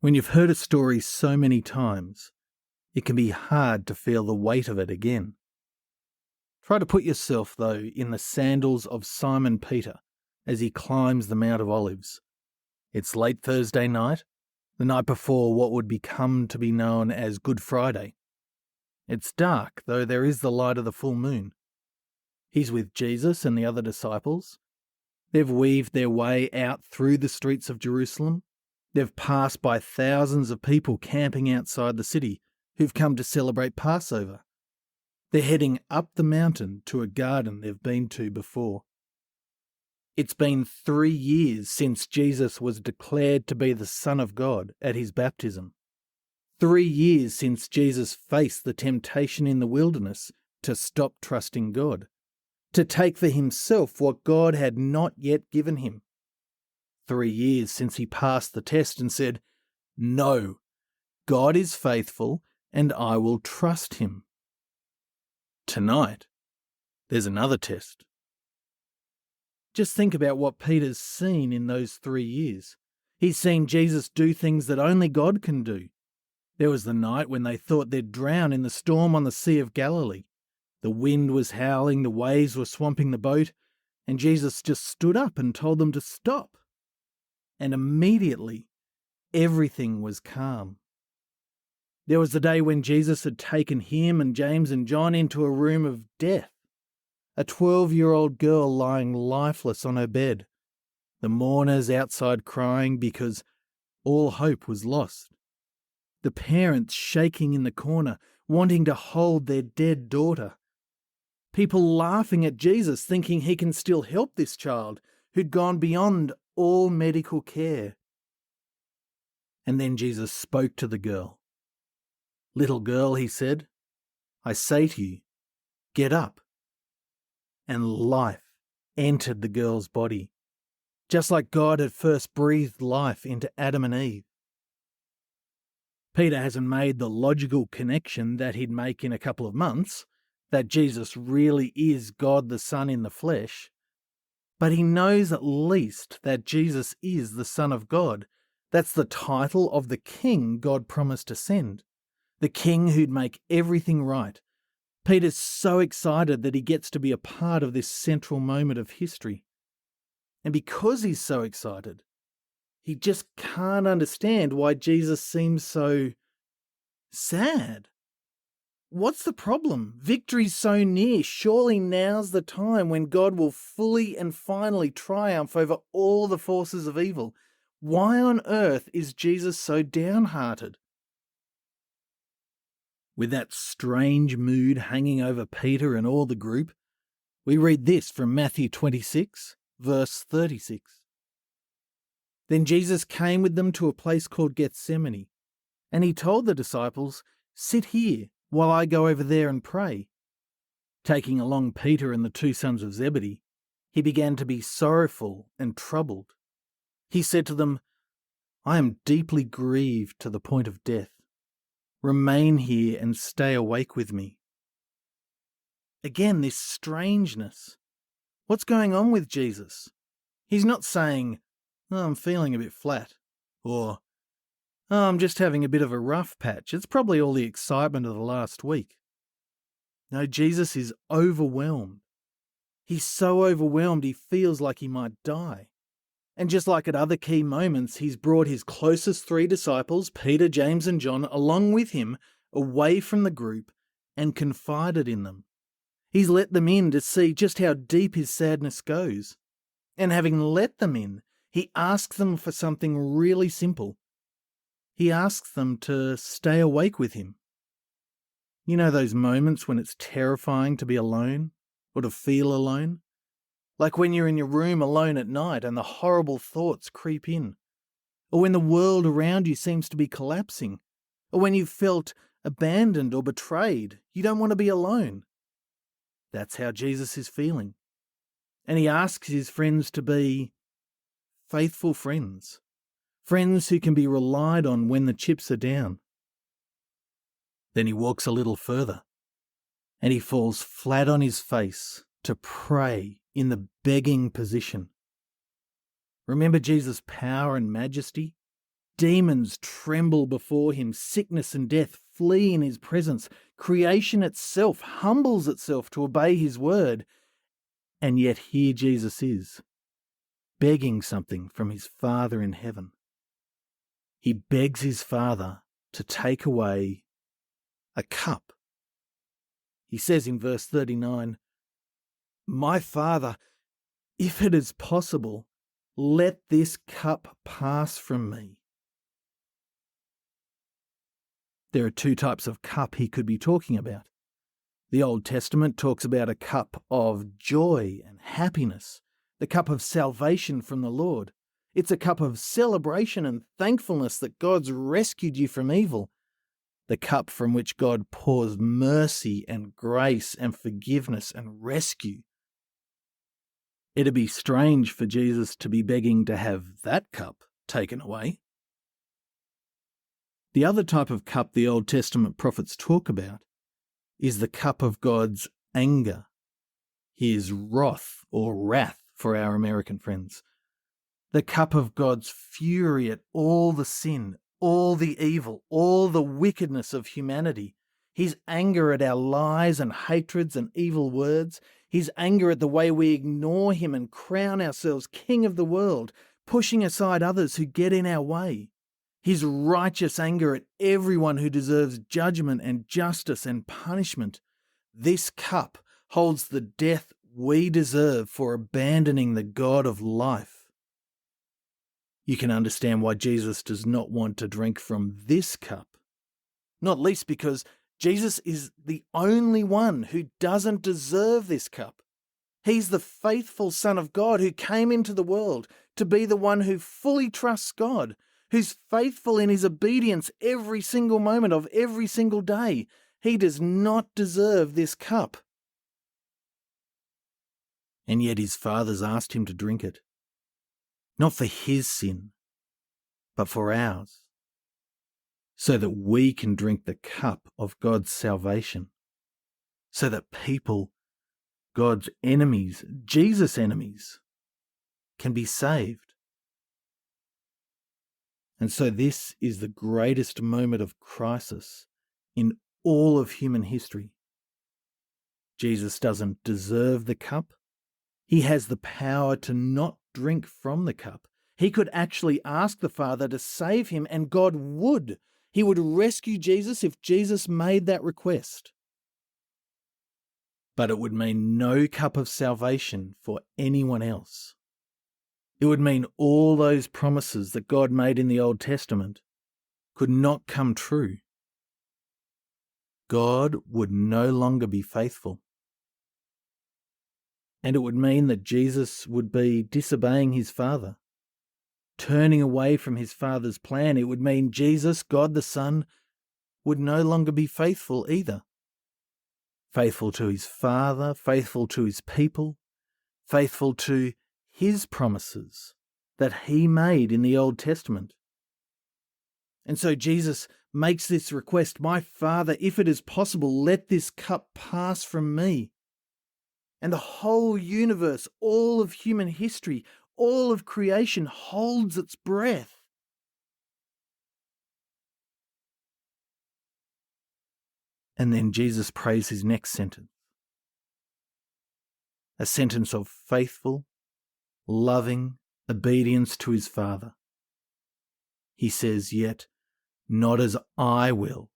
When you've heard a story so many times, it can be hard to feel the weight of it again. Try to put yourself, though, in the sandals of Simon Peter as he climbs the Mount of Olives. It's late Thursday night, the night before what would become to be known as Good Friday. It's dark, though there is the light of the full moon. He's with Jesus and the other disciples. They've weaved their way out through the streets of Jerusalem. They've passed by thousands of people camping outside the city who've come to celebrate Passover. They're heading up the mountain to a garden they've been to before. It's been 3 years since Jesus was declared to be the Son of God at his baptism. 3 years since Jesus faced the temptation in the wilderness to stop trusting God, to take for himself what God had not yet given him. 3 years since he passed the test and said, "No, God is faithful and I will trust him." Tonight, there's another test. Just think about what Peter's seen in those 3 years. He's seen Jesus do things that only God can do. There was the night when they thought they'd drown in the storm on the Sea of Galilee. The wind was howling, the waves were swamping the boat, and Jesus just stood up and told them to stop. And immediately, everything was calm. There was the day when Jesus had taken him and James and John into a room of death. A 12-year-old girl lying lifeless on her bed. The mourners outside crying because all hope was lost. The parents shaking in the corner, wanting to hold their dead daughter. People laughing at Jesus, thinking he can still help this child who'd gone beyond all medical care. And then Jesus spoke to the girl. "Little girl," he said, "I say to you, get up." And life entered the girl's body, just like God had first breathed life into Adam and Eve. Peter hasn't made the logical connection that he'd make in a couple of months, that Jesus really is God the Son in the flesh, but he knows at least that Jesus is the Son of God. That's the title of the King God promised to send, the King who'd make everything right. Peter's so excited that he gets to be a part of this central moment of history. And because he's so excited, he just can't understand why Jesus seems so sad. What's the problem? Victory's so near. Surely now's the time when God will fully and finally triumph over all the forces of evil. Why on earth is Jesus so downhearted? With that strange mood hanging over Peter and all the group, we read this from Matthew 26, verse 36. Then Jesus came with them to a place called Gethsemane, and he told the disciples, "Sit here while I go over there and pray." Taking along Peter and the 2 sons of Zebedee, he began to be sorrowful and troubled. He said to them, "I am deeply grieved to the point of death. Remain here and stay awake with me." Again, this strangeness. What's going on with Jesus? He's not saying, "Oh, I'm feeling a bit flat," or, "Oh, I'm just having a bit of a rough patch. It's probably all the excitement of the last week." No, Jesus is overwhelmed. He's so overwhelmed he feels like he might die. And just like at other key moments, he's brought his closest 3 disciples, Peter, James and John, along with him, away from the group, and confided in them. He's let them in to see just how deep his sadness goes. And having let them in, he asks them for something really simple. He asks them to stay awake with him. You know those moments when it's terrifying to be alone, or to feel alone? Like when you're in your room alone at night and the horrible thoughts creep in, or when the world around you seems to be collapsing, or when you've felt abandoned or betrayed. You don't want to be alone. That's how Jesus is feeling. And he asks his friends to be faithful friends, friends who can be relied on when the chips are down. Then he walks a little further, and he falls flat on his face to pray in the begging position. Remember Jesus' power and majesty? Demons tremble before him, sickness and death flee in his presence, creation itself humbles itself to obey his word, and yet here Jesus is, begging something from his Father in heaven. He begs his Father to take away a cup. He says in verse 39, "My Father, if it is possible, let this cup pass from me." There are two types of cup he could be talking about. The Old Testament talks about a cup of joy and happiness, the cup of salvation from the Lord. It's a cup of celebration and thankfulness that God's rescued you from evil, the cup from which God pours mercy and grace and forgiveness and rescue. It'd be strange for Jesus to be begging to have that cup taken away. The other type of cup the Old Testament prophets talk about is the cup of God's anger, his wrath or wrath for our American friends, the cup of God's fury at all the sin, all the evil, all the wickedness of humanity, his anger at our lies and hatreds and evil words, his anger at the way we ignore him and crown ourselves king of the world, pushing aside others who get in our way. His righteous anger at everyone who deserves judgment and justice and punishment. This cup holds the death we deserve for abandoning the God of life. You can understand why Jesus does not want to drink from this cup, not least because Jesus is the only one who doesn't deserve this cup. He's the faithful Son of God who came into the world to be the one who fully trusts God, who's faithful in his obedience every single moment of every single day. He does not deserve this cup. And yet his Father's asked him to drink it, not for his sin, but for ours, so that we can drink the cup of God's salvation, so that people, God's enemies, Jesus' enemies, can be saved. And so this is the greatest moment of crisis in all of human history. Jesus doesn't deserve the cup. He has the power to not drink from the cup. He could actually ask the Father to save him, and God would. He would rescue Jesus if Jesus made that request. But it would mean no cup of salvation for anyone else. It would mean all those promises that God made in the Old Testament could not come true. God would no longer be faithful. And it would mean that Jesus would be disobeying his Father, turning away from his Father's plan. It would mean Jesus, God the Son, would no longer be faithful either. Faithful to his Father, faithful to his people, faithful to his promises that he made in the Old Testament. And so Jesus makes this request, "My Father, if it is possible, let this cup pass from me." And the whole universe, all of human history, all of creation holds its breath. And then Jesus prays his next sentence, a sentence of faithful, loving obedience to his Father. He says, "Yet not as I will,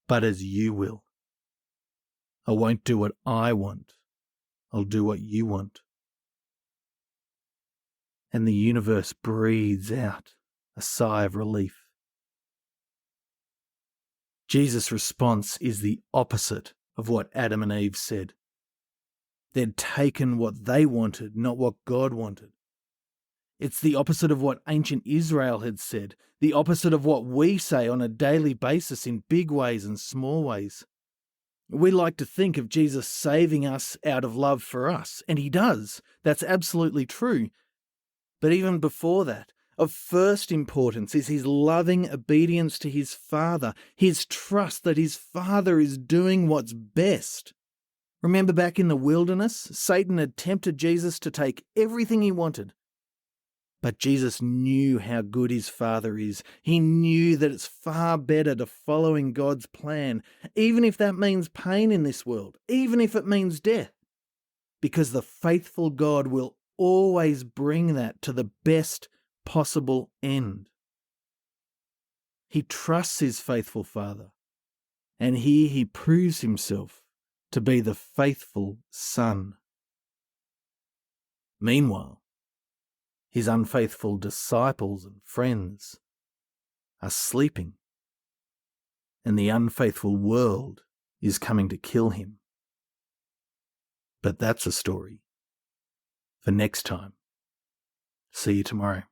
but as you will. I won't do what I want. I'll do what you want." And the universe breathes out a sigh of relief. Jesus' response is the opposite of what Adam and Eve said. They'd taken what they wanted, not what God wanted. It's the opposite of what ancient Israel had said, the opposite of what we say on a daily basis in big ways and small ways. We like to think of Jesus saving us out of love for us, and he does. That's absolutely true. But even before that, of first importance is his loving obedience to his Father, his trust that his Father is doing what's best. Remember back in the wilderness, Satan had tempted Jesus to take everything he wanted. But Jesus knew how good his Father is. He knew that it's far better to follow in God's plan, even if that means pain in this world, even if it means death, because the faithful God will always bring that to the best possible end. He trusts his faithful Father, and here he proves himself to be the faithful Son. Meanwhile, his unfaithful disciples and friends are sleeping, and the unfaithful world is coming to kill him. But that's a story for next time. See you tomorrow.